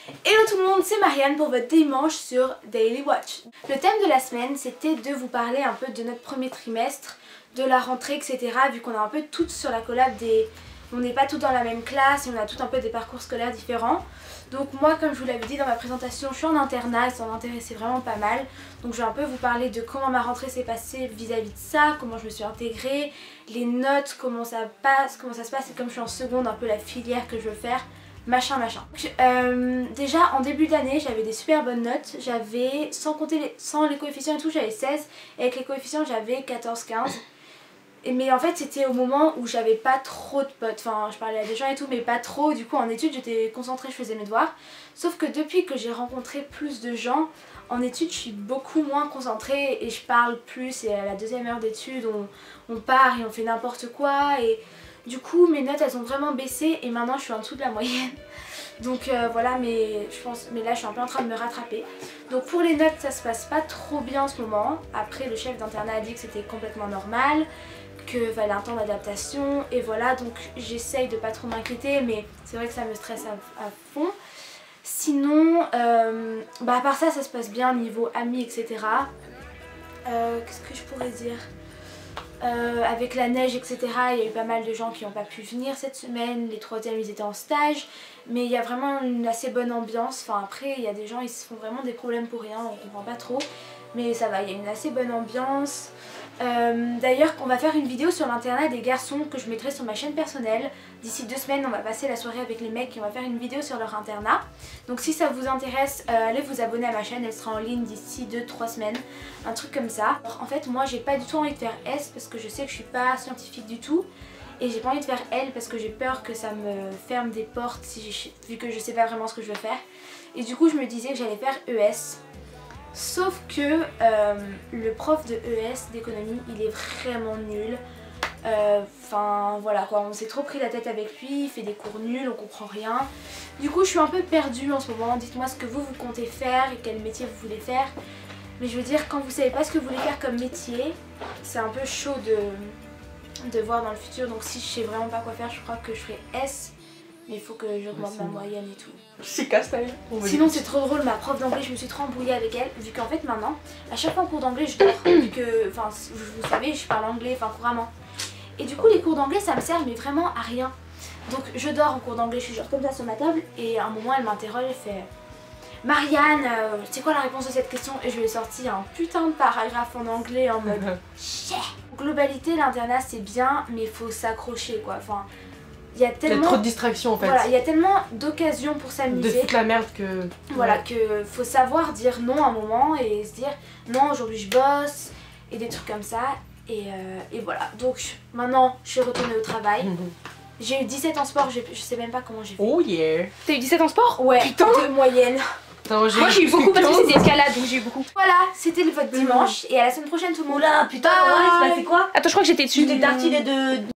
Hello tout le monde, c'est Marianne pour votre dimanche sur Daily Watch. Le thème de la semaine c'était de vous parler un peu de notre premier trimestre, de la rentrée etc. Vu qu'on est un peu toutes sur la collab on n'est pas toutes dans la même classe et on a toutes un peu des parcours scolaires différents. Donc moi, comme je vous l'avais dit dans ma présentation, je suis en internat et ça m'intéressait vraiment pas mal. Donc je vais un peu vous parler de comment ma rentrée s'est passée vis-à-vis de ça, comment je me suis intégrée, les notes, comment ça se passe et comme je suis en seconde, un peu la filière que je veux faire. Machin. Donc, déjà en début d'année j'avais des super bonnes notes, j'avais sans les coefficients et tout j'avais 16 et avec les coefficients j'avais 14-15. Mais en fait c'était au moment où j'avais pas trop de potes, enfin je parlais à des gens et tout mais pas trop, du coup en études j'étais concentrée, je faisais mes devoirs. Sauf que depuis que j'ai rencontré plus de gens, en études je suis beaucoup moins concentrée et je parle plus et à la deuxième heure d'études on part et on fait n'importe quoi et du coup mes notes elles ont vraiment baissé et maintenant je suis en dessous de la moyenne. Donc voilà, mais là je suis un peu en train de me rattraper. Donc pour les notes ça se passe pas trop bien en ce moment. Après le chef d'internat a dit que c'était complètement normal, qu'il fallait un temps d'adaptation et voilà, donc j'essaye de pas trop m'inquiéter mais c'est vrai que ça me stresse à fond. Sinon, à part ça se passe bien niveau amis etc. Qu'est-ce que je pourrais dire? Avec la neige etc, il y a eu pas mal de gens qui n'ont pas pu venir cette semaine, les troisièmes ils étaient en stage, mais il y a vraiment une assez bonne ambiance. Enfin après il y a des gens ils se font vraiment des problèmes pour rien, on comprend pas trop, mais ça va, il y a une assez bonne ambiance. D'ailleurs on va faire une vidéo sur l'internat des garçons que je mettrai sur ma chaîne personnelle. D'ici 2 semaines on va passer la soirée avec les mecs et on va faire une vidéo sur leur internat. Donc si ça vous intéresse, allez vous abonner à ma chaîne, elle sera en ligne d'ici 2-3 semaines. Un truc comme ça. Alors, en fait moi j'ai pas du tout envie de faire S parce que je sais que je suis pas scientifique du tout. Et j'ai pas envie de faire L parce que j'ai peur que ça me ferme des portes vu que je sais pas vraiment ce que je veux faire. Et du coup je me disais que j'allais faire ES. Sauf que le prof de ES d'économie il est vraiment nul. Enfin voilà quoi, on s'est trop pris la tête avec lui, il fait des cours nuls, on comprend rien. Du coup je suis un peu perdue en ce moment, dites-moi ce que vous comptez faire et quel métier vous voulez faire. Mais je veux dire, quand vous savez pas ce que vous voulez faire comme métier, c'est un peu chaud de voir dans le futur. Donc si je sais vraiment pas quoi faire, je crois que je ferai S. Mais il faut que j'augmente ma moyenne et tout. C'est casse-taille. Sinon c'est trop drôle, ma prof d'anglais, je me suis trop embrouillée avec elle. Vu qu'en fait maintenant, à chaque fois en cours d'anglais je dors. Vu que, enfin vous savez, je parle anglais couramment. Et du coup les cours d'anglais ça me sert mais vraiment à rien. Donc je dors en cours d'anglais, je suis genre comme ça sur ma table. Et à un moment elle m'interroge, elle fait Marianne, c'est quoi la réponse de cette question? Et je lui ai sorti un putain de paragraphe en anglais en mode chais. Globalité l'internat c'est bien mais il faut s'accrocher quoi. Enfin, il y a trop de distractions en fait. Voilà, il y a tellement d'occasions pour s'amuser. De foutre la merde que... Voilà, que faut savoir dire non à un moment et se dire non aujourd'hui je bosse et des trucs comme ça. Et voilà, donc maintenant je suis retournée au travail. J'ai eu 17 en sport, je sais même pas comment j'ai fait. Oh yeah. T'as eu 17 en sport? Ouais, putain de moyenne. Moi j'ai eu beaucoup parce que c'était escalade donc j'ai eu beaucoup. Voilà, c'était votre dimanche et à la semaine prochaine tout le monde. Oula putain, il se passait quoi? Attends, je crois que j'étais dessus. Tu t'es tartiné de...